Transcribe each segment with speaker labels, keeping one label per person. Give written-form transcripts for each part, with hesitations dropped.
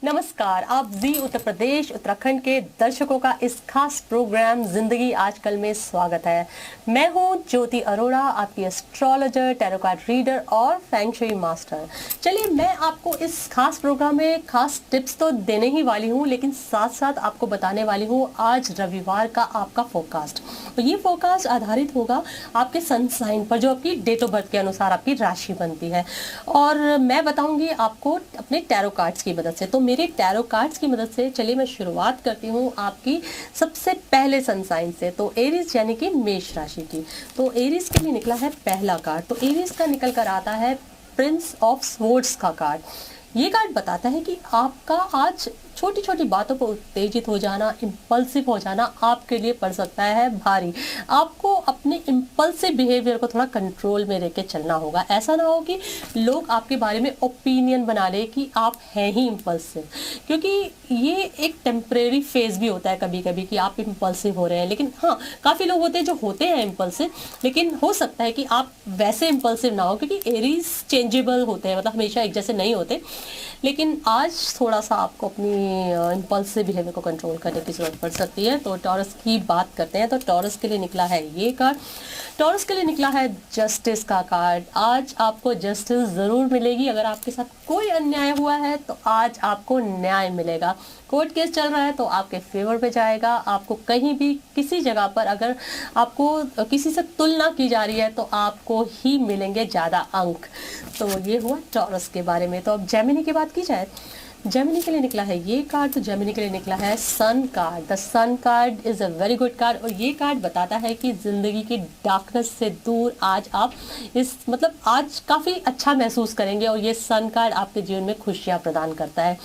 Speaker 1: नमस्कार, आप जी उत्तर प्रदेश उत्तराखंड के दर्शकों का इस खास प्रोग्राम जिंदगी आजकल में स्वागत है। मैं हूं ज्योति अरोड़ा, आपकी एस्ट्रोलॉजर, टैरो कार्ड रीडर और फेंग शुई मास्टर। चलिए, मैं आपको इस खास प्रोग्राम में खास टिप्स तो देने ही वाली हूं, लेकिन साथ साथ आपको बताने वाली हूं आज रविवार का आपका फोरकास्ट। तो ये फोरकास्ट आधारित होगा आपके सन साइन पर, जो आपकी डेट ऑफ बर्थ के अनुसार आपकी राशि बनती है, और मैं बताऊंगी आपको अपने टैरो कार्ड्स की मदद से। तो मेरे टैरो कार्ड्स की मदद से चलिए मैं शुरुआत करती हूँ आपकी सबसे पहले सन साइन से, तो एरीज यानी कि मेष राशि की। तो एरीज के लिए निकला है पहला कार्ड। तो एरीज का निकल कर आता है प्रिंस ऑफ स्वॉर्ड्स का कार्ड। ये कार्ड बताता है कि आपका आज छोटी छोटी बातों पर उत्तेजित हो जाना, इम्पल्सिव हो जाना आपके लिए पड़ सकता है भारी। आपको अपने इम्पल्सिव बिहेवियर को थोड़ा कंट्रोल में लेके चलना होगा। ऐसा ना हो कि लोग आपके बारे में ओपिनियन बना ले कि आप हैं ही इम्पल्सिव, क्योंकि ये एक टेम्परेरी फेज भी होता है कभी कभी कि आप इम्पल्सिव हो रहे हैं। लेकिन हाँ, काफ़ी लोग होते हैं जो होते हैं इम्पल्सिव, लेकिन हो सकता है कि आप वैसे इम्पल्सिव ना हो, क्योंकि एरीज चेंजेबल होते हैं, मतलब हमेशा एक जैसे नहीं होते। लेकिन आज थोड़ा सा आपको अपनी इम्पल्सिव बिहेवियर को कंट्रोल करने की ज़रूरत पड़ सकती है। तो टॉरस की बात करते हैं। तो टॉरस के लिए निकला है ये कार्ड। टॉरस के लिए निकला है जस्टिस का कार्ड। आज आपको जस्टिस ज़रूर मिलेगी। अगर आपके साथ कोई अन्याय हुआ है तो आज आपको न्याय मिलेगा। कोर्ट केस चल रहा है तो आपके फेवर पे जाएगा। आपको कहीं भी किसी जगह पर अगर आपको किसी से तुलना की जा रही है तो आपको ही मिलेंगे ज़्यादा अंक। तो ये हुआ टॉरस के बारे में। तो अब जेमिनी की बात की जाए। जेमिनी के लिए निकला है ये कार्ड। तो जेमिनी के लिए निकला है sun card. The sun card is a very good card, और ये कार्ड बताता है कि ज़िंदगी की डार्कनेस से दूर आज आप आज काफ़ी अच्छा महसूस करेंगे। और ये सन कार्ड आपके जीवन में खुशियाँ प्रदान करता है।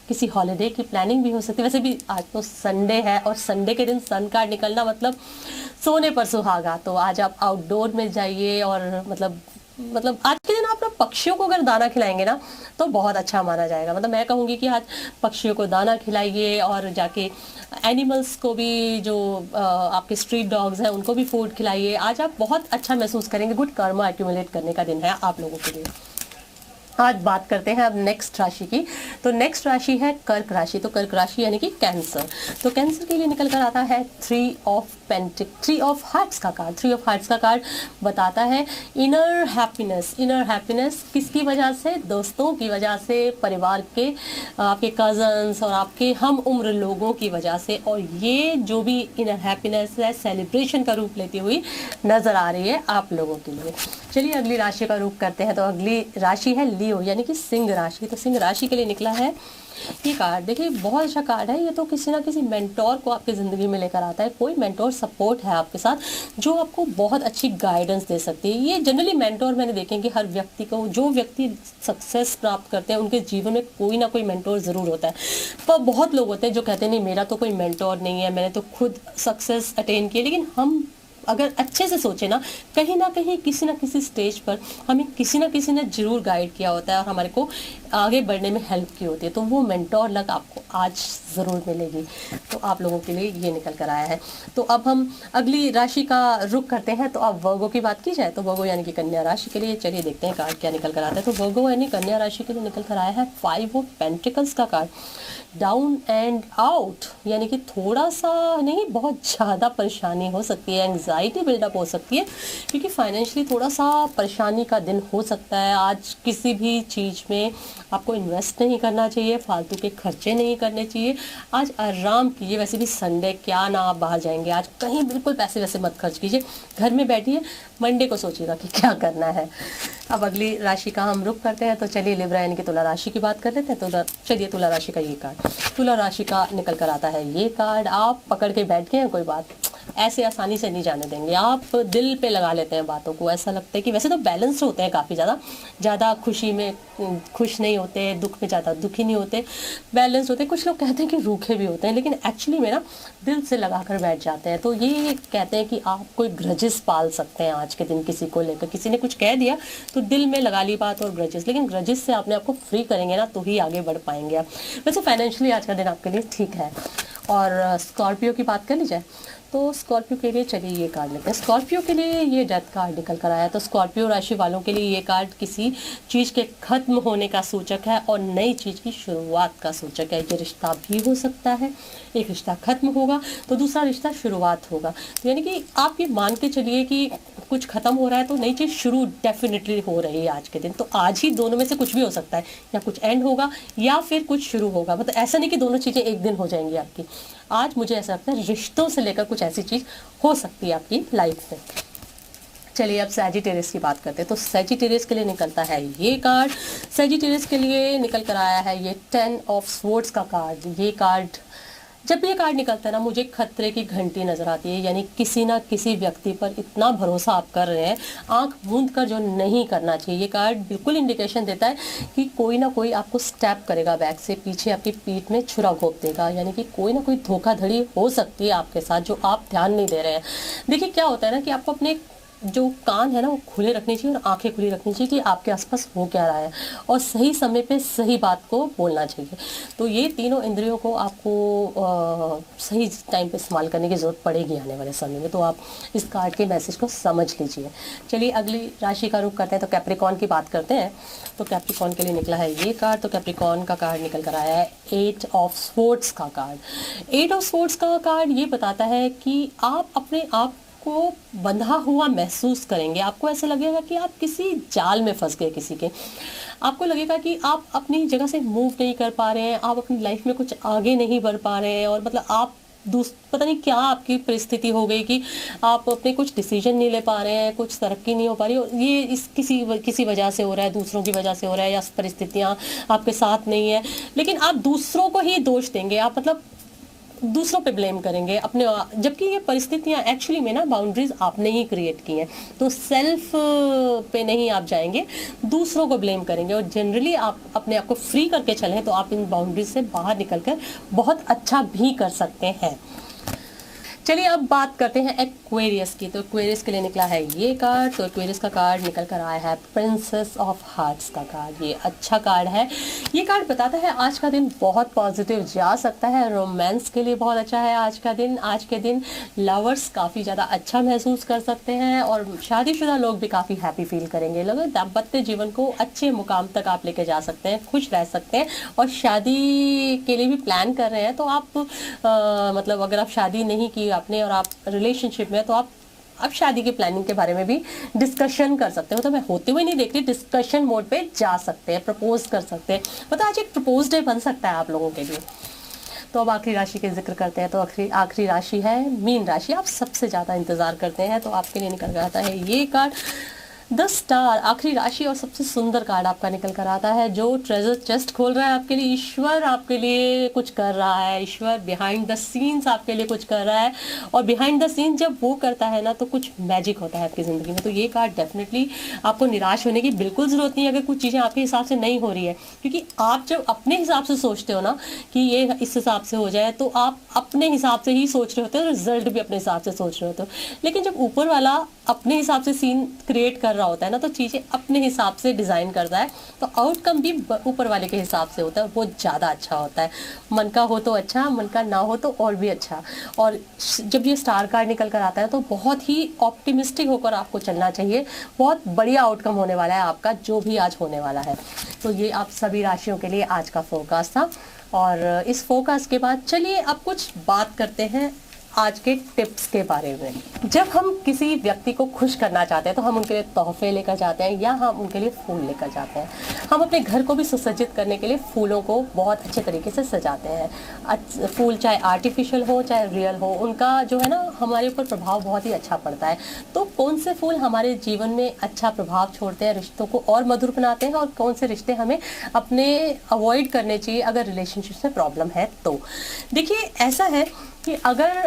Speaker 1: किसी हॉलिडे की प्लानिंग भी हो सकती है। वैसे भी आज तो संडे है, और संडे के दिन सन कार्ड निकलना मतलब सोने पर सुहागा। तो आज आप आउटडोर में जाइए, और मतलब आज के दिन आप ना पक्षियों को अगर दाना खिलाएंगे ना तो बहुत अच्छा माना जाएगा। मतलब मैं कहूँगी कि आज पक्षियों को दाना खिलाइए, और जाके एनिमल्स को भी, जो आपके स्ट्रीट डॉग्स हैं उनको भी फूड खिलाइए। आज आप बहुत अच्छा महसूस करेंगे। गुड कर्मा एक्यूमुलेट करने का दिन है आप लोगों के लिए। आज बात करते हैं अब नेक्स्ट राशि की। तो नेक्स्ट राशि है कर्क राशि। तो कर्क राशि यानी कि कैंसर। तो कैंसर के लिए निकल कर आता है थ्री ऑफ हार्ट्स का कार्ड। थ्री ऑफ हार्ट्स का कार्ड बताता है इनर हैप्पीनेस। इनर हैप्पीनेस किसकी वजह से? दोस्तों की वजह से, परिवार के, आपके कजन्स और आपके हम उम्र लोगों की वजह से। और ये जो भी इनर हैप्पीनेस है सेलिब्रेशन का रूप लेती हुई नजर आ रही है आप लोगों के लिए। चलिए अगली राशि का रूप करते हैं। तो अगली राशि है लियो यानी कि सिंह राशि। तो सिंह राशि के लिए निकला है ये कार्ड। देखिए, बहुत अच्छा कार्ड है ये। तो किसी ना किसी मेंटोर को आपकी ज़िंदगी में लेकर आता है। कोई मेंटोर सपोर्ट है आपके साथ जो आपको बहुत अच्छी गाइडेंस दे सकती है। ये जनरली मेंटोर मैंने देखे कि हर व्यक्ति को, जो व्यक्ति सक्सेस प्राप्त करते हैं उनके जीवन में कोई ना कोई मेंटोर ज़रूर होता है। पर बहुत लोग होते हैं जो कहते हैं नहीं, मेरा तो कोई मेंटोर नहीं है, मैंने तो खुद सक्सेस अटेन की। लेकिन हम अगर अच्छे से सोचे ना कहीं किसी ना किसी स्टेज पर हमें किसी ना किसी ने जरूर गाइड किया होता है और हमारे को आगे बढ़ने में हेल्प की होती है। तो वो मेंटोर लग आपको आज ज़रूर मिलेगी। तो आप लोगों के लिए ये निकल कर आया है। तो अब हम अगली राशि का रुख करते हैं। तो अब वर्गो की बात की जाए तो वर्गो यानी कि कन्या राशि के लिए चलिए देखते हैं कार्ड क्या निकल कर आता है। तो वर्गो यानी कन्या राशि के लिए निकल कर आया है फाइव ऑफ पेंटिकल्स का कार्ड। डाउन एंड आउट यानी कि थोड़ा सा नहीं, बहुत ज़्यादा परेशानी हो सकती है, एंग्जाइटी बिल्डअप हो सकती है, क्योंकि फाइनेंशियली थोड़ा सा परेशानी का दिन हो सकता है। आज किसी भी चीज़ में आपको इन्वेस्ट नहीं करना चाहिए, फालतू के खर्चे नहीं करने चाहिए। आज आराम कीजिए। वैसे भी संडे, क्या ना आप बाहर जाएंगे, आज कहीं बिल्कुल पैसे वैसे मत खर्च कीजिए, घर में बैठिए, मंडे को सोचिएगा कि क्या करना है। अब अगली राशि का हम रुख करते हैं। तो चलिए लिब्रा यानी कि तुला राशि की बात कर लेते हैं। तो चलिए तुला राशि का ये कार्ड। तुला राशि का निकल कर आता है ये कार्ड। आप पकड़ के बैठ गए हैं, कोई बात ऐसे आसानी से नहीं जाने देंगे। आप दिल पे लगा लेते हैं बातों को। ऐसा लगता है कि वैसे तो बैलेंस्ड होते हैं, काफ़ी ज़्यादा खुशी में खुश नहीं होते, दुख में ज़्यादा दुखी नहीं होते, बैलेंस होते हैं। कुछ लोग कहते हैं कि रूखे भी होते हैं, लेकिन एक्चुअली में ना दिल से लगा कर बैठ जाते हैं। तो ये कहते हैं कि आप कोई ग्रजेस पाल सकते हैं आज के दिन किसी को लेकर। किसी ने कुछ कह दिया तो दिल में लगा ली बात और ग्रजेस, लेकिन ग्रजेस से अपने आपको फ्री करेंगे ना तो ही आगे बढ़ पाएंगे आप। वैसे फाइनेंशियली आज का दिन आपके लिए ठीक है। और स्कॉर्पियो की बात कर ली जाए तो स्कॉर्पियो के लिए चलिए ये कार्ड लेते हैं। स्कॉर्पियो के लिए ये डेथ कार्ड निकल कर आया। तो स्कॉर्पियो राशि वालों के लिए ये कार्ड किसी चीज़ के खत्म होने का सूचक है और नई चीज़ की शुरुआत का सूचक है। ये रिश्ता भी हो सकता है, एक रिश्ता खत्म होगा तो दूसरा रिश्ता शुरुआत होगा। तो यानी कि आप ये मान के चलिए कि कुछ खत्म हो रहा है तो नई चीज़ शुरू डेफिनेटली हो रही है आज के दिन। तो आज ही दोनों में से कुछ भी हो सकता है, या कुछ एंड होगा या फिर कुछ शुरू होगा। मतलब ऐसा नहीं कि दोनों चीज़ें एक दिन हो जाएंगी आपकी। आज मुझे ऐसा लगता है रिश्तों से लेकर कुछ ऐसी चीज़ हो सकती है आपकी लाइफ में। चलिए अब सैजिटेरियस की बात करते हैं। तो सैजिटेरियस के लिए निकलता है ये कार्ड। सैजिटेरियस के लिए निकल कर आया है ये 10 ऑफ स्वॉर्ड्स का कार्ड। ये कार्ड, जब भी ये कार्ड निकलता है ना, मुझे खतरे की घंटी नजर आती है। यानी किसी ना किसी व्यक्ति पर इतना भरोसा आप कर रहे हैं, आंख मूंद कर जो नहीं करना चाहिए। ये कार्ड बिल्कुल इंडिकेशन देता है कि कोई ना कोई आपको स्टैप करेगा बैक से, पीछे आपकी पीठ में छुरा घोंप देगा। यानी कि कोई ना कोई धोखाधड़ी हो सकती है आपके साथ जो आप ध्यान नहीं दे रहे हैं। देखिए क्या होता है ना कि आपको अपने जो कान है ना वो खुले रखने चाहिए और आंखें खुली रखनी चाहिए कि आपके आसपास हो क्या रहा है, और सही समय पे सही बात को बोलना चाहिए। तो ये तीनों इंद्रियों को आपको सही टाइम पे इस्तेमाल करने की ज़रूरत पड़ेगी आने वाले समय में। तो आप इस कार्ड के मैसेज को समझ लीजिए। चलिए अगली राशि का रुख करते हैं। तो कैप्रिकॉर्न की बात करते हैं। तो कैप्रिकॉर्न के लिए निकला है ये कार्ड। तो कैप्रिकॉर्न का कार्ड निकल कर आया है 8 ऑफ स्वॉर्ड्स का कार्ड। 8 ऑफ स्वॉर्ड्स का कार्ड ये बताता है कि आप अपने आप को बंधा हुआ महसूस करेंगे। आपको ऐसा लगेगा कि आप किसी जाल में फंस गए किसी के। आपको लगेगा कि आप अपनी जगह से मूव नहीं कर पा रहे हैं, आप अपनी लाइफ में कुछ आगे नहीं बढ़ पा रहे हैं, और मतलब आप पता नहीं क्या आपकी परिस्थिति हो गई कि आप अपने कुछ डिसीजन नहीं ले पा रहे हैं, कुछ तरक्की नहीं हो पा रही। और ये इस किसी वजह से हो रहा है, दूसरों की वजह से हो रहा है, या परिस्थितियाँ आपके साथ नहीं है। लेकिन आप दूसरों को ही दोष देंगे, आप मतलब दूसरों पे ब्लेम करेंगे अपने, जबकि ये परिस्थितियाँ एक्चुअली में ना बाउंड्रीज आपने ही क्रिएट की हैं। तो सेल्फ पे नहीं आप जाएंगे, दूसरों को ब्लेम करेंगे। और जनरली आप अपने आप को फ्री करके चलें तो आप इन बाउंड्रीज से बाहर निकलकर बहुत अच्छा भी कर सकते हैं। चलिए अब बात करते हैं एक्वेरियस की। तो एक्वेरियस के लिए निकला है ये कार्ड। तो एक्वेरियस का कार्ड निकल कर आया है प्रिंसेस ऑफ हार्ट्स का कार्ड। ये अच्छा कार्ड है। ये कार्ड बताता है आज का दिन बहुत पॉजिटिव जा सकता है, रोमांस के लिए बहुत अच्छा है आज का दिन। आज के दिन लवर्स काफ़ी ज़्यादा अच्छा महसूस कर सकते हैं और शादीशुदा लोग भी काफ़ी हैप्पी फील करेंगे। लोग दाम्पत्य जीवन को अच्छे मुकाम तक आप लेके जा सकते हैं, खुश रह सकते हैं। और शादी के लिए भी प्लान कर रहे हैं तो आप मतलब अगर आप शादी नहीं की आपने और आप रिलेशनशिप में, तो आप शादी की प्लानिंग के बारे में भी डिस्कशन कर सकते हो। तो मैं होते हुए नहीं देख रही, डिस्कशन मोड पे जा सकते हैं, प्रपोज कर सकते हैं। मतलब आज एक प्रपोज डे बन सकता है आप लोगों के लिए। तो अब आखिरी राशि के जिक्र करते हैं। तो आखिरी राशि है मीन राशि। आप सबसे ज़्यादा इंतज़ार करते हैं, तो आपके लिए निकल कर आता है ये कार्ड 10 स्टार। आखिरी राशि और सबसे सुंदर कार्ड आपका निकल कर आता है, जो ट्रेजर चेस्ट खोल रहा है आपके लिए। ईश्वर आपके लिए कुछ कर रहा है, ईश्वर बिहाइंड द सीन्स आपके लिए कुछ कर रहा है। और बिहाइंड द सीन जब वो करता है ना तो कुछ मैजिक होता है आपकी ज़िंदगी में। तो ये कार्ड डेफिनेटली आपको निराश होने की बिल्कुल ज़रूरत नहीं है अगर कुछ चीज़ें आपके हिसाब से नहीं हो रही है, क्योंकि आप जब अपने हिसाब से सोचते हो ना कि ये इस हिसाब से हो जाए, तो आप अपने हिसाब से ही सोच रहे होते हो, रिजल्ट भी अपने हिसाब से सोच रहे होते हो। लेकिन जब ऊपर वाला अपने हिसाब से सीन क्रिएट कर रहा होता है ना, तो चीज़ें अपने हिसाब से डिज़ाइन करता है, तो आउटकम भी ऊपर वाले के हिसाब से होता है, वो ज़्यादा अच्छा होता है। मन का हो तो अच्छा, मन का ना हो तो और भी अच्छा। और जब ये स्टार कार्ड निकल कर आता है तो बहुत ही ऑप्टिमिस्टिक होकर आपको चलना चाहिए। बहुत बढ़िया आउटकम होने वाला है आपका, जो भी आज होने वाला है। तो ये आप सभी राशियों के लिए आज का फोरकास्ट था। और इस फोरकास्ट के बाद चलिए अब कुछ बात करते हैं आज के टिप्स के बारे में। जब हम किसी व्यक्ति को खुश करना चाहते हैं तो हम उनके लिए तोहफे लेकर जाते हैं या हम उनके लिए फूल लेकर जाते हैं। हम अपने घर को भी सुसज्जित करने के लिए फूलों को बहुत अच्छे तरीके से सजाते हैं। फूल चाहे आर्टिफिशियल हो चाहे रियल हो, उनका जो है ना हमारे ऊपर प्रभाव बहुत ही अच्छा पड़ता है। तो कौन से फूल हमारे जीवन में अच्छा प्रभाव छोड़ते हैं, रिश्तों को और मधुर बनाते हैं, और कौन से रिश्ते हमें अपने अवॉइड करने चाहिए अगर रिलेशनशिप में प्रॉब्लम है। तो देखिए ऐसा है कि अगर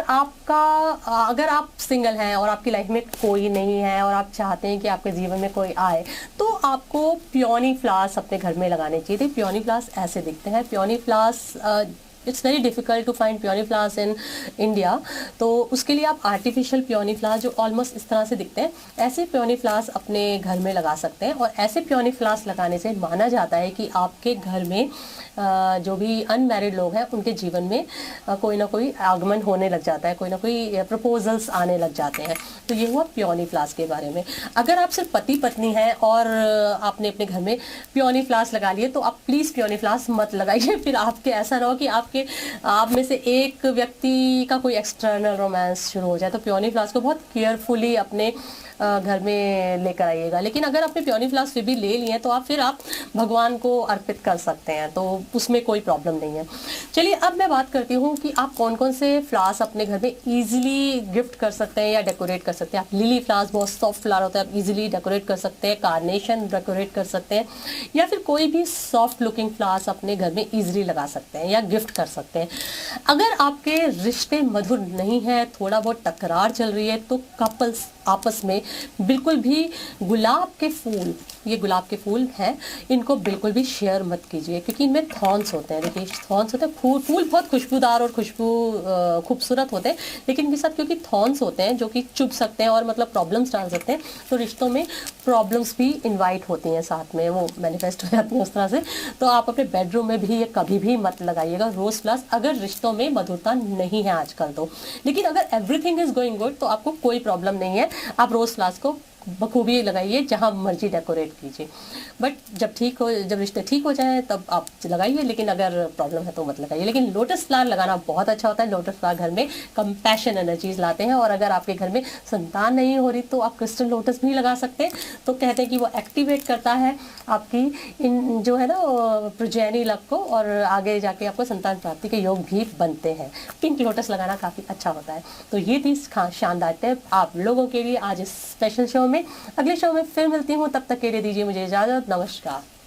Speaker 1: आप सिंगल हैं और आपकी लाइफ में कोई नहीं है और आप चाहते हैं कि आपके जीवन में कोई आए, तो आपको पियोनी फ्लावर्स अपने घर में लगाने चाहिए। तो पियोनी फ्लावर्स ऐसे दिखते हैं। Peony flowers it's very difficult to find peony flowers in India. तो उसके लिए आप आर्टिफिशियल पियोनी फ्लावर्स जो ऑलमोस्ट इस तरह से दिखते हैं, ऐसे पियोनी फ्लावर्स अपने घर में लगा सकते हैं। और ऐसे पियोनी फ्लावर्स लगाने से माना जाता है कि आपके घर में जो भी अनमैरिड लोग हैं उनके जीवन में कोई ना कोई आगमन होने लग जाता है, कोई ना कोई प्रपोजल्स आने लग जाते हैं। तो ये हुआ पियोनी फ्लावर्स के बारे में। अगर आप सिर्फ पति पत्नी हैं और आपने अपने घर में पियोनी फ्लावर्स लगा लिए तो आप प्लीज़ पियोनी फ्लावर्स मत लगाइए। फिर आपके ऐसा ना हो कि आप में से एक व्यक्ति का कोई एक्सटर्नल रोमांस शुरू हो जाए। तो पियोनी फ्लावर्स को बहुत केयरफुली अपने घर में लेकर आइएगा। लेकिन अगर आपने पियोनी फ्लावर्स फिर भी ले लिए हैं तो आप भगवान को अर्पित कर सकते हैं, तो उसमें कोई प्रॉब्लम नहीं है। चलिए अब मैं बात करती हूँ कि आप कौन कौन से फ्लावर्स अपने घर में इजीली गिफ्ट कर सकते हैं या डेकोरेट कर सकते हैं। आप लिली फ्लावर्स, बहुत सॉफ्ट फ्लावर होता है, आप इजीली डेकोरेट कर सकते हैं। कार्नेशन डेकोरेट कर सकते हैं, या फिर कोई भी सॉफ्ट लुकिंग फ्लावर्स अपने घर में इजीली लगा सकते हैं या गिफ्ट कर सकते हैं। अगर आपके रिश्ते मधुर नहीं है, थोड़ा बहुत टकरार चल रही है, तो कपल्स आपस में बिल्कुल भी गुलाब के फूल, ये गुलाब के फूल हैं, इनको बिल्कुल भी शेयर मत कीजिए, क्योंकि इनमें थॉर्न्स होते हैं। देखिए थॉर्न्स होते हैं, फूल बहुत खुशबूदार और खूबसूरत होते हैं, लेकिन इनके साथ क्योंकि थॉर्न्स होते हैं जो कि चुभ सकते हैं और मतलब प्रॉब्लम्स डाल सकते हैं, तो रिश्तों में प्रॉब्लम्स भी इन्वाइट होती हैं, साथ में वो मैनिफेस्ट हो जाती हैं उस तरह से। तो आप अपने बेडरूम में भी ये कभी भी मत लगाइएगा रोज़ फ्लावर्स, अगर रिश्तों में मधुरता नहीं है आजकल तो। लेकिन अगर एवरीथिंग इज गोइंग गुड तो आपको कोई प्रॉब्लम नहीं है, आप रोज़ फ्लावर्स को बखूबी लगाइए, जहाँ मर्जी डेकोरेट कीजिए। बट जब रिश्ते ठीक हो जाए तब आप लगाइए, लेकिन अगर प्रॉब्लम है तो मत लगाइए। लेकिन लोटस फ्लावर लगाना बहुत अच्छा होता है। लोटस फ्लावर घर में कंपैशन एनर्जीज लाते हैं। और अगर आपके घर में संतान नहीं हो रही तो आप क्रिस्टल लोटस भी लगा सकते हैं। तो कहते हैं कि वो एक्टिवेट करता है आपकी इन जो है ना प्रोजेनी लक को, और आगे जाके आपको संतान प्राप्ति के योग भी बनते हैं। पिंक लोटस लगाना काफ़ी अच्छा होता है। तो ये थी शानदार टिप आप लोगों के लिए आज इस स्पेशल शो में। अगले शो में फिर मिलती हूँ, तब तक के लिए दीजिए मुझे इजाज़त। नमस्कार।